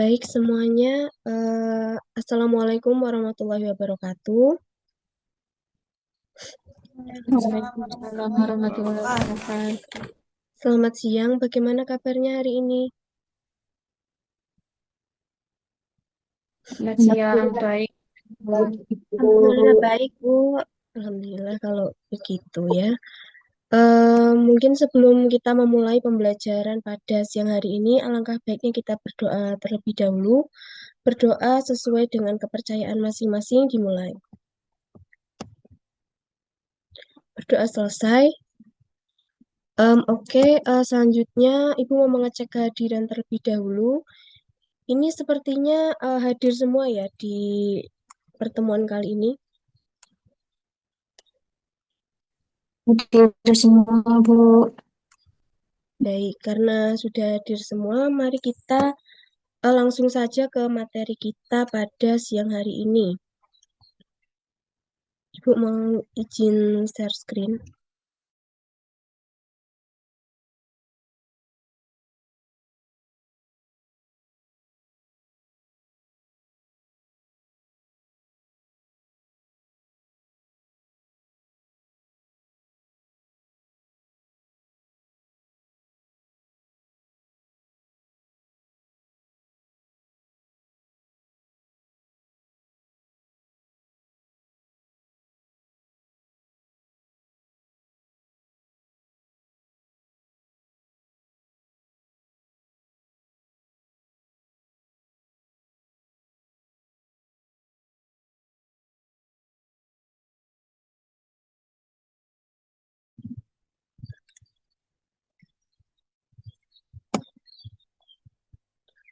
Baik semuanya, Assalamualaikum warahmatullahi wabarakatuh. Waalaikumsalam warahmatullahi wabarakatuh. Selamat siang, bagaimana kabarnya hari ini? Selamat siang, baik. Bu. Alhamdulillah baik, Bu. Alhamdulillah kalau begitu ya. Mungkin sebelum kita memulai pembelajaran pada siang hari ini, alangkah baiknya kita berdoa terlebih dahulu. Berdoa sesuai dengan kepercayaan masing-masing dimulai. Berdoa selesai. Oke, selanjutnya Ibu mau mengecek kehadiran terlebih dahulu. Ini sepertinya hadir semua ya di pertemuan kali ini. Hadir semua, Bu. Baik, karena sudah hadir semua, mari kita langsung saja ke materi kita pada siang hari ini. Ibu mau izin share screen.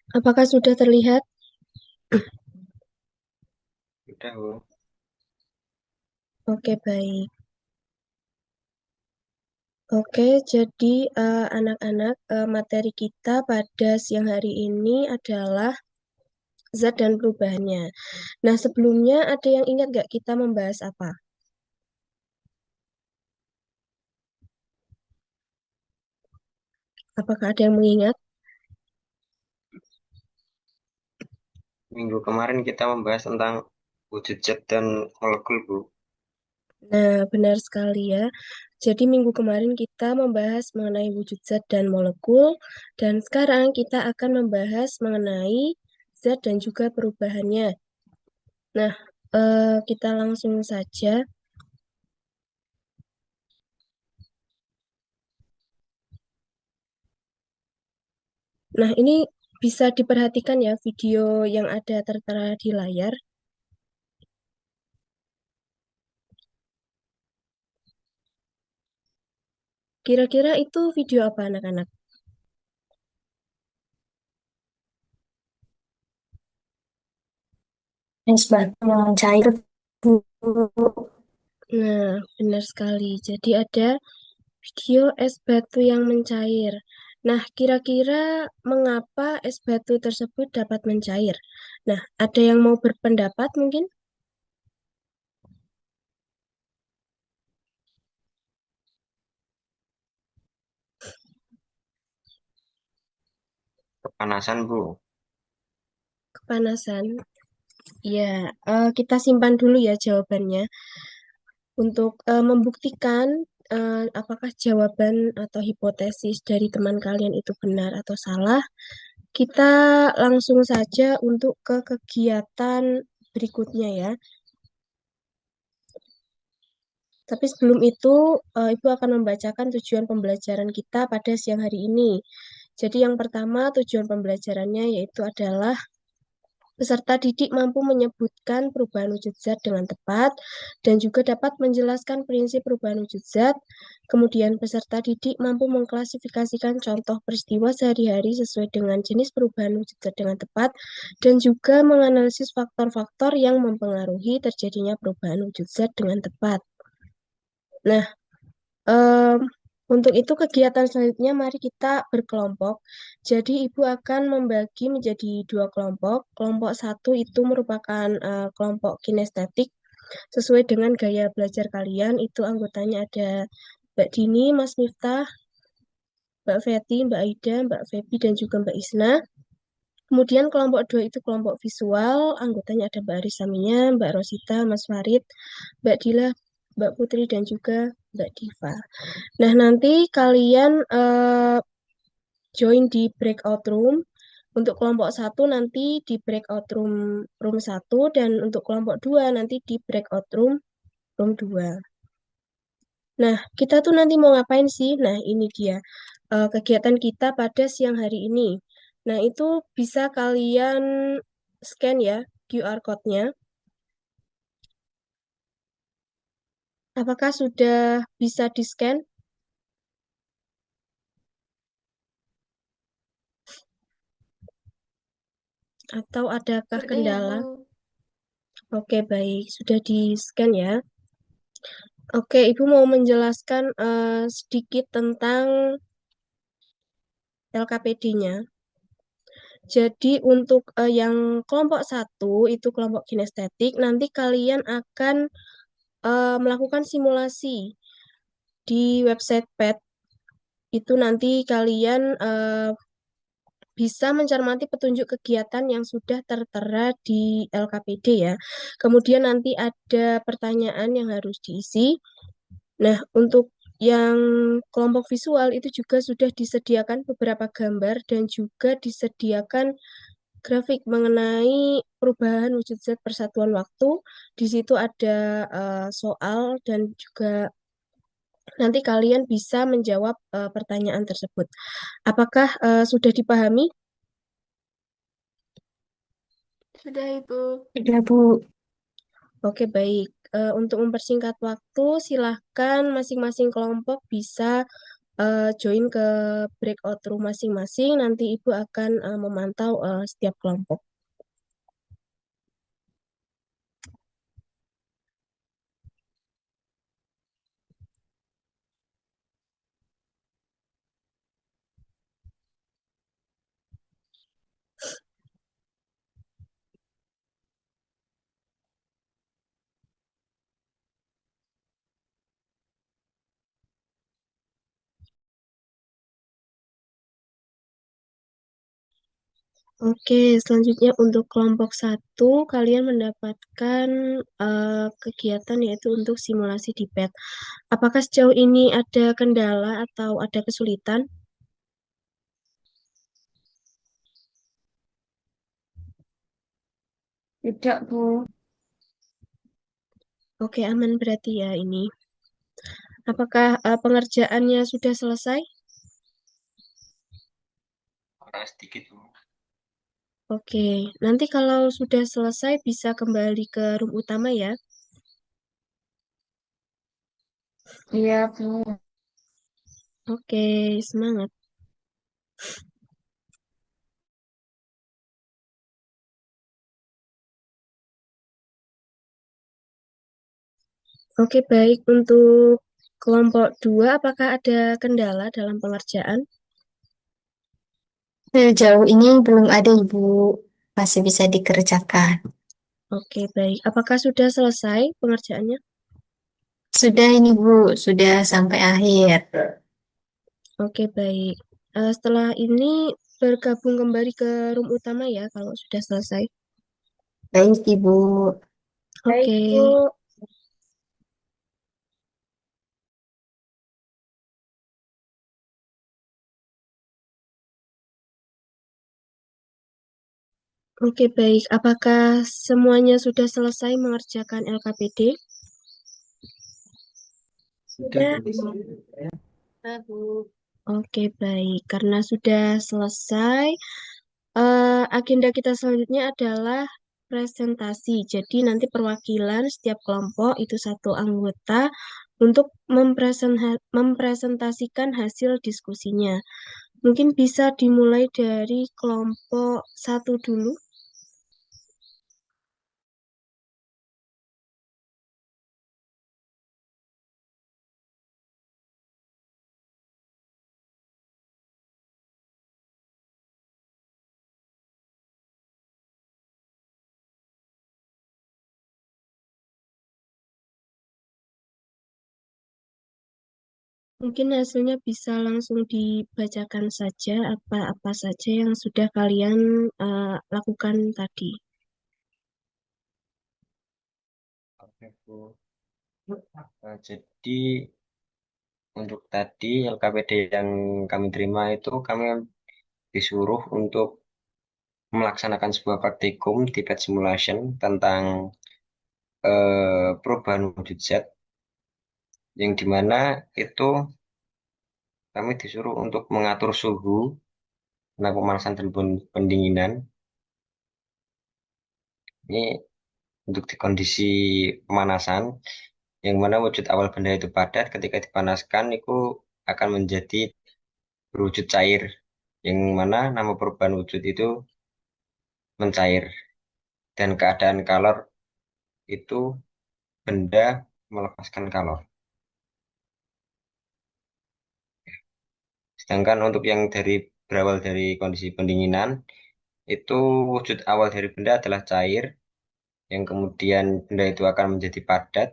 Apakah sudah terlihat? Udah, Bu. Oke, baik. Oke, jadi anak-anak, materi kita pada siang hari ini adalah zat dan perubahannya. Nah, sebelumnya ada yang ingat nggak kita membahas apa? Apakah ada yang mengingat? Minggu kemarin kita membahas tentang wujud zat dan molekul, Bu. Nah, benar sekali ya. Jadi minggu kemarin kita membahas mengenai wujud zat dan molekul, dan sekarang kita akan membahas mengenai zat dan juga perubahannya. Nah, kita langsung saja. Nah, ini bisa diperhatikan ya video yang ada tertera di layar. Kira-kira itu video apa anak-anak? Es batu yang cair, Bu. Nah, benar sekali. Jadi ada video es batu yang mencair. Nah, kira-kira mengapa es batu tersebut dapat mencair? Nah, ada yang mau berpendapat mungkin? Kepanasan, Bu. Kepanasan? Ya, kita simpan dulu ya jawabannya. Untuk membuktikan apakah jawaban atau hipotesis dari teman kalian itu benar atau salah, kita langsung saja untuk ke kegiatan berikutnya ya. Tapi sebelum itu, Ibu akan membacakan tujuan pembelajaran kita pada siang hari ini. Jadi yang pertama tujuan pembelajarannya yaitu adalah peserta didik mampu menyebutkan perubahan wujud zat dengan tepat dan juga dapat menjelaskan prinsip perubahan wujud zat. Kemudian peserta didik mampu mengklasifikasikan contoh peristiwa sehari-hari sesuai dengan jenis perubahan wujud zat dengan tepat dan juga menganalisis faktor-faktor yang mempengaruhi terjadinya perubahan wujud zat dengan tepat. Nah, Em, untuk itu kegiatan selanjutnya mari kita berkelompok. Jadi ibu akan membagi menjadi dua kelompok. Kelompok satu itu merupakan kelompok kinestetik sesuai dengan gaya belajar kalian. Itu anggotanya ada Mbak Dini, Mas Miftah, Mbak Feti, Mbak Aida, Mbak Febi, dan juga Mbak Isna. Kemudian kelompok 2 itu kelompok visual, anggotanya ada Mbak Arisamia, Mbak Rosita, Mas Farid, Mbak Dila, Mbak Putri, dan juga Mbak Diva. Nah, nanti kalian join di breakout room. Untuk kelompok 1 nanti di breakout room 1, dan untuk kelompok 2 nanti di breakout room 2. Nah, kita tuh nanti mau ngapain sih? Nah, ini dia kegiatan kita pada siang hari ini. Nah, itu bisa kalian scan ya QR code-nya. Apakah sudah bisa di-scan atau adakah Sudah ya, Bu. kendala? Oke, baik. Sudah di-scan ya. Oke, Ibu mau menjelaskan sedikit tentang LKPD-nya. Jadi untuk yang kelompok 1 itu kelompok kinestetik, nanti kalian akan melakukan simulasi di website PET. Itu nanti kalian bisa mencermati petunjuk kegiatan yang sudah tertera di LKPD ya. Kemudian nanti ada pertanyaan yang harus diisi. Nah, untuk yang kelompok visual itu juga sudah disediakan beberapa gambar dan juga disediakan grafik mengenai perubahan wujud zat persatuan waktu. Di situ ada soal dan juga nanti kalian bisa menjawab pertanyaan tersebut. Apakah sudah dipahami? Sudah, Ibu. Sudah, Bu. Oke, baik. Untuk mempersingkat waktu, silahkan masing-masing kelompok bisa join ke breakout room masing-masing. Nanti Ibu akan memantau setiap kelompok. Oke, selanjutnya untuk kelompok 1, kalian mendapatkan kegiatan yaitu untuk simulasi di PET. Apakah sejauh ini ada kendala atau ada kesulitan? Tidak, Bu. Oke, aman berarti ya ini. Apakah pengerjaannya sudah selesai? Orang sedikit. Oke, nanti kalau sudah selesai bisa kembali ke room utama ya. Iya, Bu. Oke, semangat. Oke, baik. Untuk kelompok 2, apakah ada kendala dalam pengerjaan? Sejauh ini belum ada, Ibu. Masih bisa dikerjakan. Oke, baik. Apakah sudah selesai pengerjaannya? Sudah ini, Bu. Sudah sampai akhir. Oke, baik. Setelah ini bergabung kembali ke room utama ya kalau sudah selesai. Baik, Ibu. Oke. Oke, baik. Apakah semuanya sudah selesai mengerjakan LKPD? Sudah. Sudah, Bu. Oke, baik. Karena sudah selesai, agenda kita selanjutnya adalah presentasi. Jadi nanti perwakilan setiap kelompok itu satu anggota untuk mempresentasikan hasil diskusinya. Mungkin bisa dimulai dari kelompok 1 dulu. Mungkin hasilnya bisa langsung dibacakan saja apa-apa saja yang sudah kalian lakukan tadi. Oke, Bu. Jadi untuk tadi LKPD yang kami terima itu kami disuruh untuk melaksanakan sebuah praktikum di Pet Simulation tentang perubahan wujud zat yang dimana itu kami disuruh untuk mengatur suhu tentang pemanasan dan pendinginan. Ini untuk di kondisi pemanasan yang mana wujud awal benda itu padat ketika dipanaskan itu akan menjadi berwujud cair yang mana nama perubahan wujud itu mencair dan keadaan kalor itu benda melepaskan kalor. Sedangkan untuk yang berawal dari kondisi pendinginan itu wujud awal dari benda adalah cair yang kemudian benda itu akan menjadi padat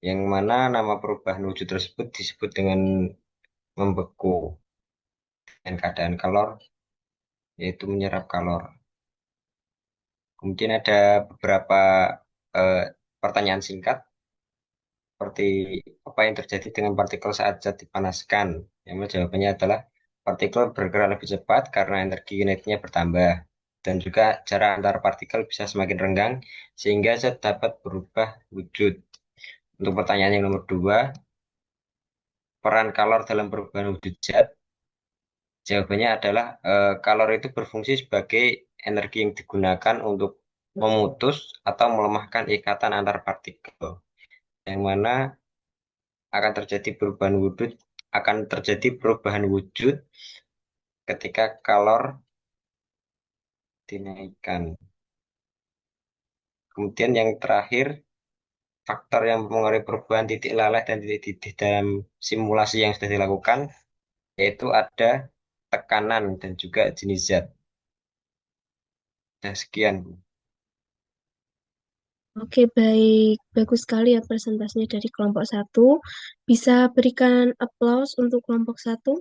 yang mana nama perubahan wujud tersebut disebut dengan membeku dan keadaan kalor yaitu menyerap kalor. Kemudian ada beberapa eh, pertanyaan singkat seperti apa yang terjadi dengan partikel saat zat dipanaskan. Yang mana jawabannya adalah partikel bergerak lebih cepat karena energi kinetiknya bertambah. Dan juga jarak antar partikel bisa semakin renggang sehingga zat dapat berubah wujud. Untuk pertanyaan yang nomor dua, peran kalor dalam perubahan wujud zat. Jawabannya adalah kalor itu berfungsi sebagai energi yang digunakan untuk memutus atau melemahkan ikatan antar partikel. Yang mana akan terjadi perubahan wujud ketika kalor dinaikkan. Kemudian yang terakhir, faktor yang mempengaruhi perubahan titik leleh dan titik didih dalam simulasi yang sudah dilakukan, yaitu ada tekanan dan juga jenis zat. Nah, sekian, Bu. Oke, baik. Bagus sekali ya presentasinya dari kelompok satu. Bisa berikan applause untuk kelompok satu?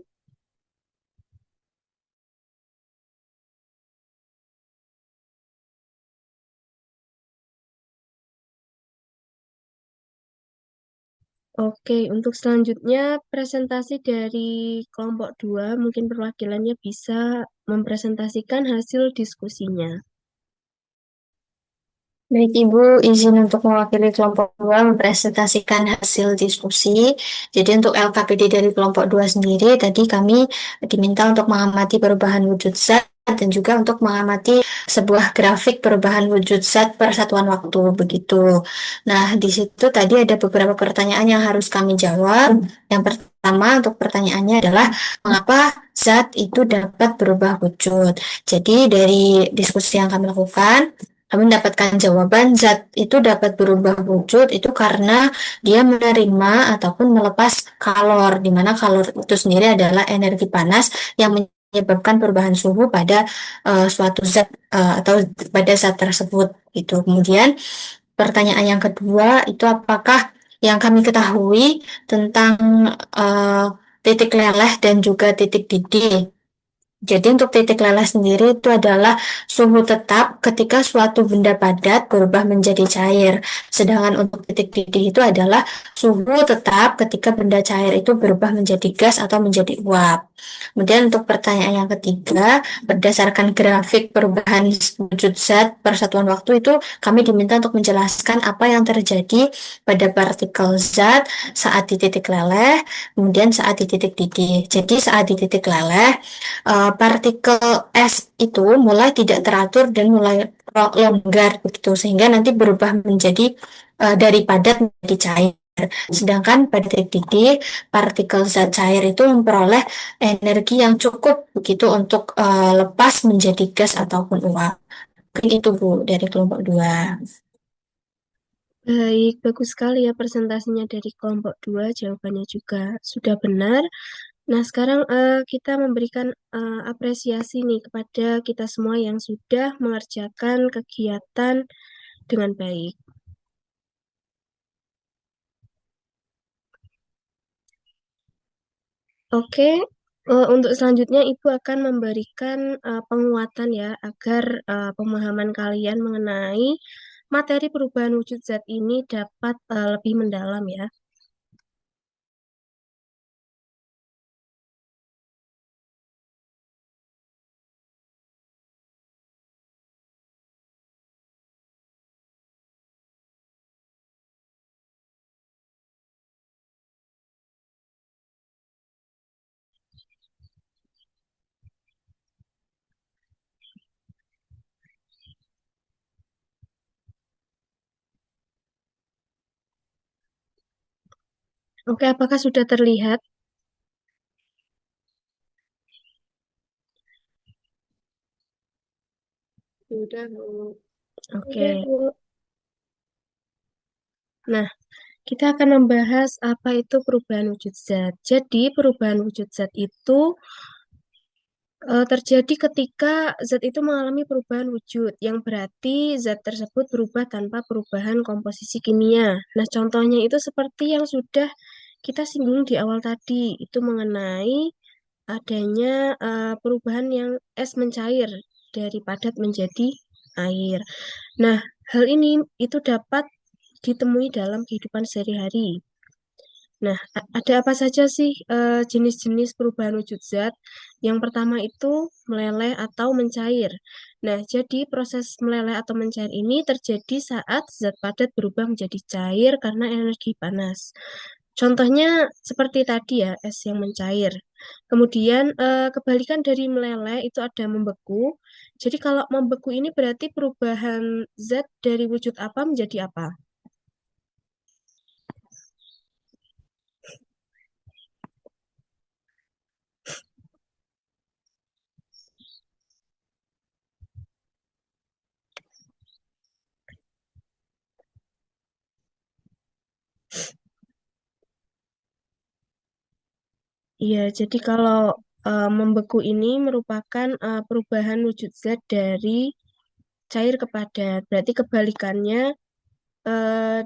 Oke, untuk selanjutnya presentasi dari kelompok 2 mungkin perwakilannya bisa mempresentasikan hasil diskusinya. Baik, Ibu, izin untuk mewakili kelompok 2 mempresentasikan hasil diskusi. Jadi untuk LKPD dari kelompok 2 sendiri, tadi kami diminta untuk mengamati perubahan wujud zat dan juga untuk mengamati sebuah grafik perubahan wujud zat per satuan waktu, begitu. Nah, di situ tadi ada beberapa pertanyaan yang harus kami jawab. Yang pertama untuk pertanyaannya adalah, mengapa zat itu dapat berubah wujud? Jadi dari diskusi yang kami lakukan, kami mendapatkan jawaban zat itu dapat berubah wujud itu karena dia menerima ataupun melepas kalor, di mana kalor itu sendiri adalah energi panas yang menyebabkan perubahan suhu pada suatu zat atau pada zat tersebut. Itu. Kemudian pertanyaan yang kedua itu apakah yang kami ketahui tentang titik leleh dan juga titik didih. Jadi untuk titik leleh sendiri itu adalah suhu tetap ketika suatu benda padat berubah menjadi cair. Sedangkan untuk titik didih itu adalah suhu tetap ketika benda cair itu berubah menjadi gas atau menjadi uap. Kemudian untuk pertanyaan yang ketiga, berdasarkan grafik perubahan wujud zat per satuan waktu itu kami diminta untuk menjelaskan apa yang terjadi pada partikel zat saat di titik leleh, kemudian saat di titik didih. Jadi saat di titik leleh, partikel es itu mulai tidak teratur dan mulai longgar begitu sehingga nanti berubah menjadi dari padat menjadi cair. Sedangkan pada titik didih, partikel zat cair itu memperoleh energi yang cukup begitu untuk lepas menjadi gas ataupun uap. Itu Bu dari kelompok 2. Baik, bagus sekali ya presentasinya dari kelompok 2, jawabannya juga sudah benar. Nah, sekarang kita memberikan apresiasi nih kepada kita semua yang sudah mengerjakan kegiatan dengan baik. Oke, untuk selanjutnya Ibu akan memberikan penguatan ya agar pemahaman kalian mengenai materi perubahan wujud zat ini dapat lebih mendalam ya. Oke, apakah sudah terlihat? Sudah, Bu. Oke. Nah, kita akan membahas apa itu perubahan wujud zat. Jadi, perubahan wujud zat itu terjadi ketika zat itu mengalami perubahan wujud, yang berarti zat tersebut berubah tanpa perubahan komposisi kimia. Nah, contohnya itu seperti yang sudah kita singgung di awal tadi, itu mengenai adanya perubahan yang es mencair dari padat menjadi air. Nah, hal ini itu dapat ditemui dalam kehidupan sehari-hari. Nah, ada apa saja sih jenis-jenis perubahan wujud zat? Yang pertama itu meleleh atau mencair. Nah, jadi proses meleleh atau mencair ini terjadi saat zat padat berubah menjadi cair karena energi panas. Contohnya seperti tadi ya, es yang mencair. Kemudian kebalikan dari meleleh itu ada membeku. Jadi kalau membeku ini berarti perubahan zat dari wujud apa menjadi apa? Iya, jadi kalau membeku ini merupakan perubahan wujud zat dari cair ke padat. Berarti kebalikannya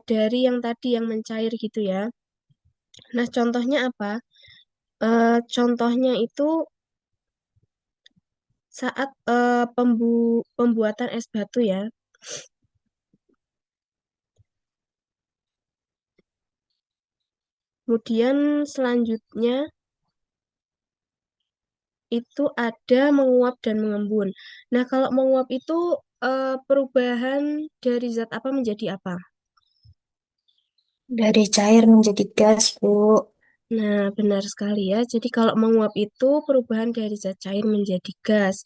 dari yang tadi yang mencair gitu ya. Nah, contohnya apa? Contohnya itu saat pembuatan es batu ya. Kemudian selanjutnya itu ada menguap dan mengembun. Nah, kalau menguap itu perubahan dari zat apa menjadi apa? Dari cair menjadi gas, Bu. Nah, benar sekali ya. Jadi kalau menguap itu perubahan dari zat cair menjadi gas.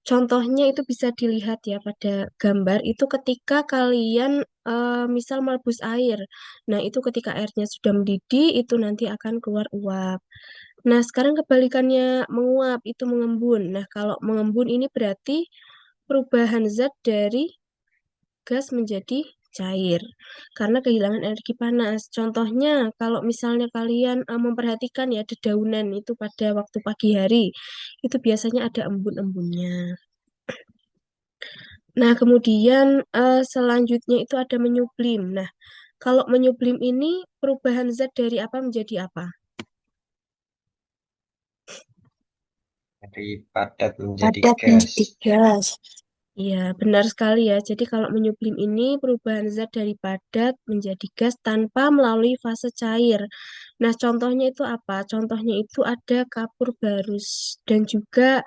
Contohnya itu bisa dilihat ya pada gambar itu ketika kalian misal merebus air. Nah, itu ketika airnya sudah mendidih itu nanti akan keluar uap. Nah, sekarang kebalikannya menguap itu mengembun. Nah, kalau mengembun ini berarti perubahan zat dari gas menjadi cair karena kehilangan energi panas. Contohnya, kalau misalnya kalian memperhatikan ya dedaunan itu pada waktu pagi hari, itu biasanya ada embun-embunnya. Nah, kemudian selanjutnya itu ada menyublim. Nah, kalau menyublim ini perubahan zat dari apa menjadi apa? Dari padat menjadi Padat gas. menjadi gas. Iya, benar sekali ya. Jadi kalau menyublim ini perubahan zat dari padat menjadi gas tanpa melalui fase cair. Nah, contohnya itu apa? Contohnya itu ada kapur barus dan juga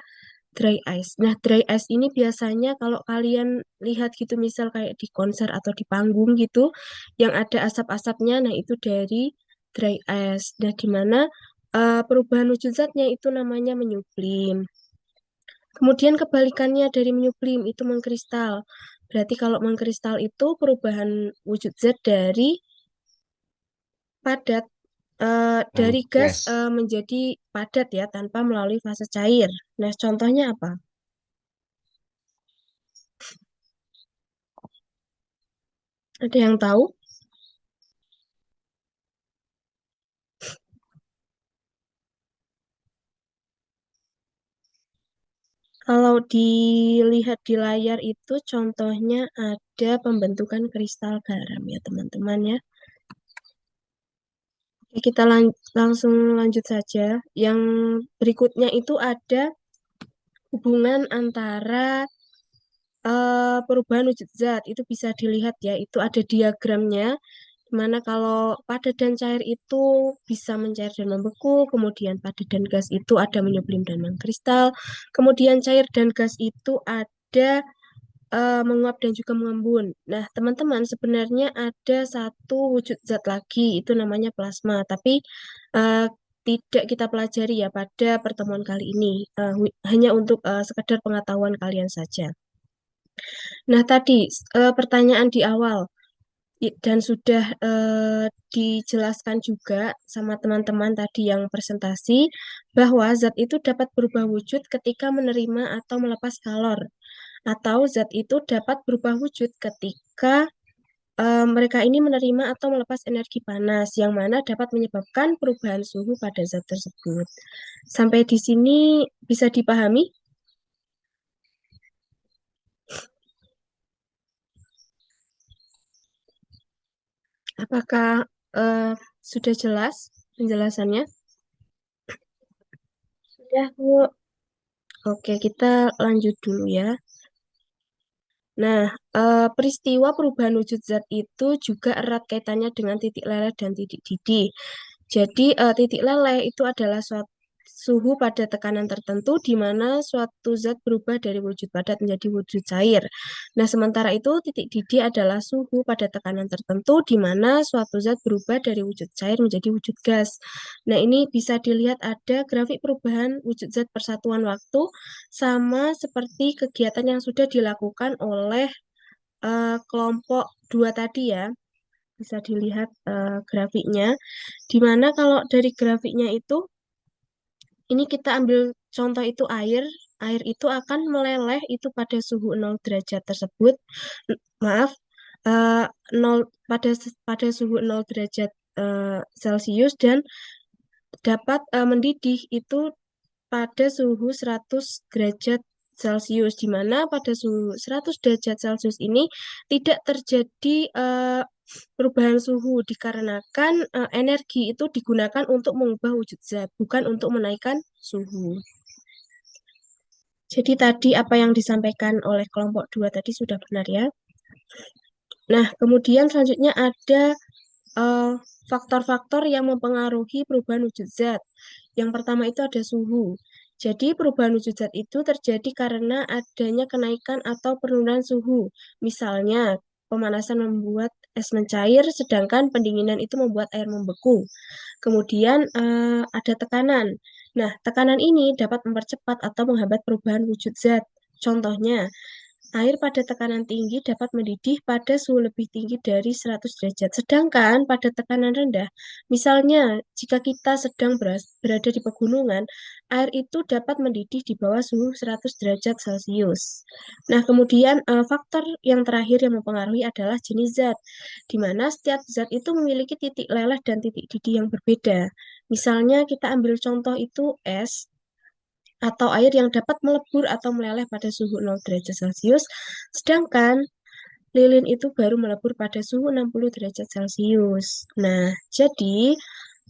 dry ice. Nah, dry ice ini biasanya kalau kalian lihat gitu, misal kayak di konser atau di panggung gitu, yang ada asap-asapnya, nah itu dari dry ice. Nah, di mana perubahan wujud zatnya itu namanya menyublim. Kemudian kebalikannya dari menyublim itu mengkristal. Berarti kalau mengkristal itu perubahan wujud zat dari padat dari gas Gas. menjadi padat ya tanpa melalui fase cair. Nah, contohnya apa? Ada yang tahu? Kalau dilihat di layar itu contohnya ada pembentukan kristal garam ya teman-teman ya. Oke, kita langsung lanjut saja. Yang berikutnya itu ada hubungan antara perubahan wujud zat. Itu bisa dilihat ya, itu ada diagramnya, di mana kalau padat dan cair itu bisa mencair dan membeku, kemudian padat dan gas itu ada menyublim dan mengkristal, kemudian cair dan gas itu ada menguap dan juga mengembun. Nah, teman-teman, sebenarnya ada satu wujud zat lagi, itu namanya plasma. Tapi eh, tidak kita pelajari ya pada pertemuan kali ini. Hanya untuk sekedar pengetahuan kalian saja. Nah, tadi pertanyaan di awal dan sudah dijelaskan juga sama teman-teman tadi yang presentasi bahwa zat itu dapat berubah wujud ketika menerima atau melepas kalor, atau zat itu dapat berubah wujud ketika mereka ini menerima atau melepas energi panas, yang mana dapat menyebabkan perubahan suhu pada zat tersebut. Sampai di sini bisa dipahami? Apakah sudah jelas penjelasannya? Sudah, Bu. Oke, kita lanjut dulu ya. Nah, peristiwa perubahan wujud zat itu juga erat kaitannya dengan titik leleh dan titik didih. Jadi, titik leleh itu adalah suatu suhu pada tekanan tertentu di mana suatu zat berubah dari wujud padat menjadi wujud cair. Nah, sementara itu titik didih adalah suhu pada tekanan tertentu di mana suatu zat berubah dari wujud cair menjadi wujud gas. Nah, ini bisa dilihat ada grafik perubahan wujud zat persatuan waktu sama seperti kegiatan yang sudah dilakukan oleh kelompok 2 tadi ya. Bisa dilihat grafiknya. Di mana kalau dari grafiknya itu, ini kita ambil contoh itu air. Air itu akan meleleh itu pada suhu 0 derajat tersebut. Maaf, eh, 0 pada suhu 0 derajat Celcius dan dapat mendidih itu pada suhu 100 derajat Celcius, di mana pada suhu 100 derajat Celcius ini tidak terjadi perubahan suhu dikarenakan energi itu digunakan untuk mengubah wujud zat, bukan untuk menaikkan suhu. Jadi tadi apa yang disampaikan oleh kelompok 2 tadi sudah benar ya. Nah, kemudian selanjutnya ada faktor-faktor yang mempengaruhi perubahan wujud zat. Yang pertama itu ada suhu. Jadi perubahan wujud zat itu terjadi karena adanya kenaikan atau penurunan suhu. Misalnya, pemanasan membuat es mencair, sedangkan pendinginan itu membuat air membeku. Kemudian ada tekanan. Nah, tekanan ini dapat mempercepat atau menghambat perubahan wujud zat. Contohnya, air pada tekanan tinggi dapat mendidih pada suhu lebih tinggi dari 100 derajat. Sedangkan pada tekanan rendah, misalnya jika kita sedang berada di pegunungan, air itu dapat mendidih di bawah suhu 100 derajat Celcius. Nah, kemudian faktor yang terakhir yang mempengaruhi adalah jenis zat, di mana setiap zat itu memiliki titik leleh dan titik didih yang berbeda. Misalnya kita ambil contoh itu es atau air yang dapat melebur atau meleleh pada suhu 0 derajat Celcius, sedangkan lilin itu baru melebur pada suhu 60 derajat Celcius. Nah, jadi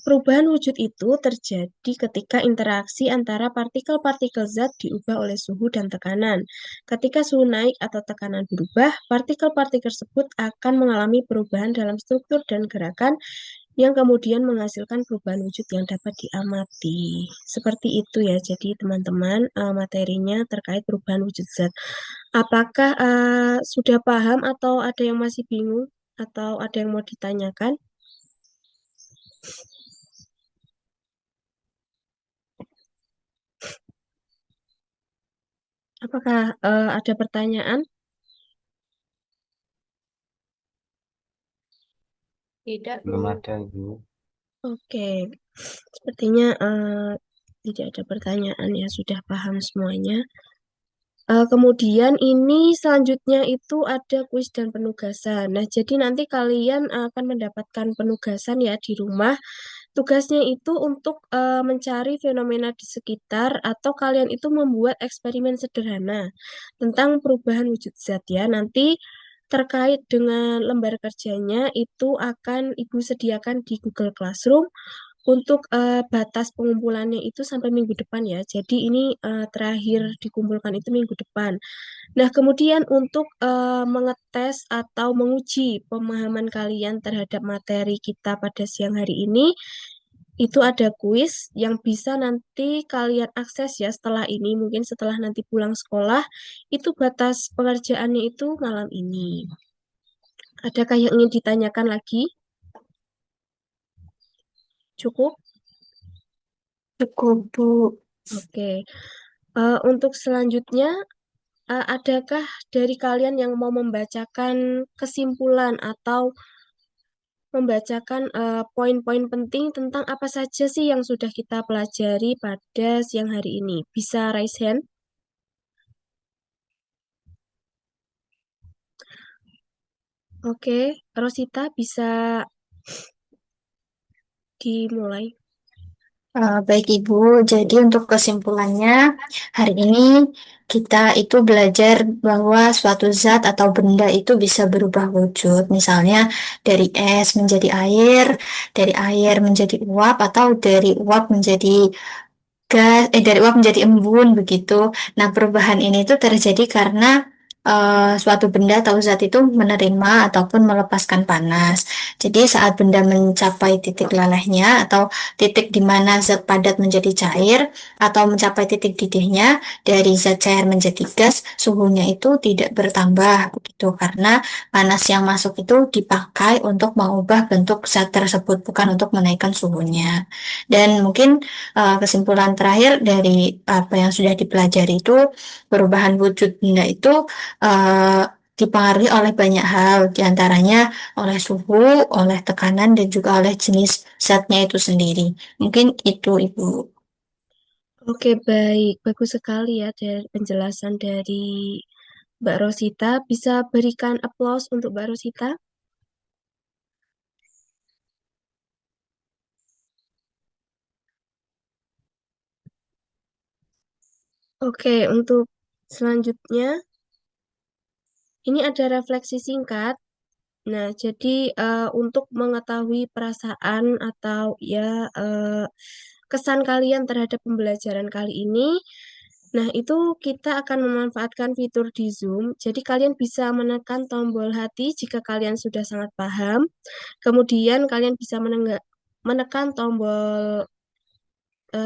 perubahan wujud itu terjadi ketika interaksi antara partikel-partikel zat diubah oleh suhu dan tekanan. Ketika suhu naik atau tekanan berubah, partikel-partikel tersebut akan mengalami perubahan dalam struktur dan gerakan yang kemudian menghasilkan perubahan wujud yang dapat diamati. Seperti itu ya, jadi teman-teman materinya terkait perubahan wujud zat. Apakah sudah paham atau ada yang masih bingung atau ada yang mau ditanyakan? Apakah ada pertanyaan? Tidak, Bu. Belum ada, Ibu. Oke, sepertinya tidak ada pertanyaan ya, sudah paham semuanya. Kemudian ini selanjutnya itu ada kuis dan penugasan. Nah, jadi nanti kalian akan mendapatkan penugasan ya di rumah. Tugasnya itu untuk mencari fenomena di sekitar atau kalian itu membuat eksperimen sederhana tentang perubahan wujud zat ya. Nanti terkait dengan lembar kerjanya itu akan Ibu sediakan di Google Classroom. Untuk batas pengumpulannya itu sampai minggu depan ya. Jadi ini terakhir dikumpulkan itu minggu depan. Nah, kemudian untuk mengetes atau menguji pemahaman kalian terhadap materi kita pada siang hari ini, itu ada kuis yang bisa nanti kalian akses ya setelah ini, mungkin setelah nanti pulang sekolah, itu batas pengerjaannya itu malam ini. Adakah yang ingin ditanyakan lagi? Cukup? Cukup, Bu. Oke. Untuk selanjutnya, adakah dari kalian yang mau membacakan kesimpulan atau membacakan poin-poin penting tentang apa saja sih yang sudah kita pelajari pada siang hari ini? Bisa raise hand? Oke, Rosita bisa dimulai. Baik Ibu, jadi untuk kesimpulannya, hari ini kita itu belajar bahwa suatu zat atau benda itu bisa berubah wujud. Misalnya dari es menjadi air, dari air menjadi uap, atau dari uap menjadi dari uap menjadi embun begitu. Nah, perubahan ini tuh terjadi karena suatu benda atau zat itu menerima ataupun melepaskan panas. Jadi saat benda mencapai titik lelehnya atau titik di mana zat padat menjadi cair atau mencapai titik didihnya dari zat cair menjadi gas, suhunya itu tidak bertambah begitu karena panas yang masuk itu dipakai untuk mengubah bentuk zat tersebut bukan untuk menaikkan suhunya. Dan mungkin kesimpulan terakhir dari apa yang sudah dipelajari itu perubahan wujud benda itu uh, dipengaruhi oleh banyak hal, diantaranya oleh suhu, oleh tekanan, dan juga oleh jenis zatnya itu sendiri. Mungkin itu, Ibu. Oke, baik. Bagus sekali ya dari penjelasan dari Mbak Rosita. Bisa berikan applause untuk Mbak Rosita? Oke, untuk selanjutnya, ini ada refleksi singkat. Nah, jadi untuk mengetahui perasaan atau ya kesan kalian terhadap pembelajaran kali ini, nah itu kita akan memanfaatkan fitur di Zoom. Jadi kalian bisa menekan tombol hati jika kalian sudah sangat paham. Kemudian kalian bisa menekan tombol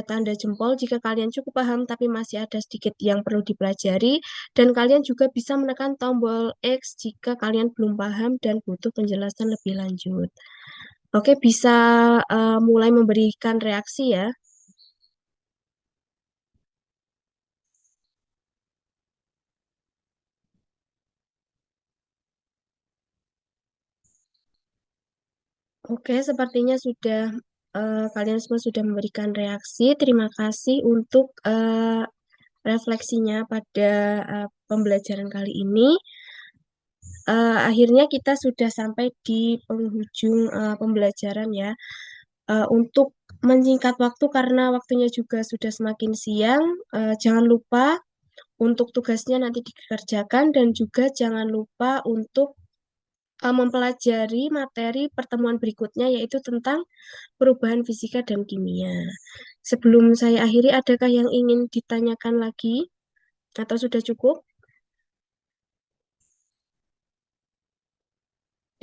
tanda jempol jika kalian cukup paham tapi masih ada sedikit yang perlu dipelajari, dan kalian juga bisa menekan tombol X jika kalian belum paham dan butuh penjelasan lebih lanjut. Oke, bisa mulai memberikan reaksi ya. Oke, sepertinya sudah kalian semua sudah memberikan reaksi. Terima kasih untuk refleksinya pada pembelajaran kali ini. Akhirnya kita sudah sampai di penghujung pembelajaran ya. Untuk menyingkat waktu karena waktunya juga sudah semakin siang, jangan lupa untuk tugasnya nanti dikerjakan dan juga jangan lupa untuk mempelajari materi pertemuan berikutnya yaitu tentang perubahan fisika dan kimia. Sebelum saya akhiri, adakah yang ingin ditanyakan lagi atau sudah cukup?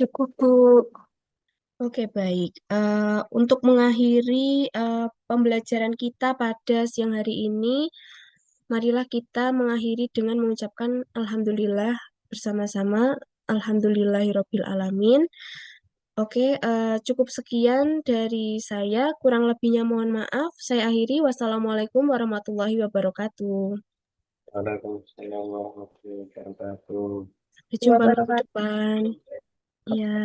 Cukup, Bu. Oke, baik. Untuk mengakhiri pembelajaran kita pada siang hari ini, marilah kita mengakhiri dengan mengucapkan Alhamdulillah bersama-sama. Alhamdulillahirabbil alamin. Oke, cukup sekian dari saya. Kurang lebihnya mohon maaf. Saya akhiri. Wassalamualaikum warahmatullahi wabarakatuh. Waalaikumsalam warahmatullahi wabarakatuh. Sampai jumpa minggu Wabarakatuh. depan. Ya.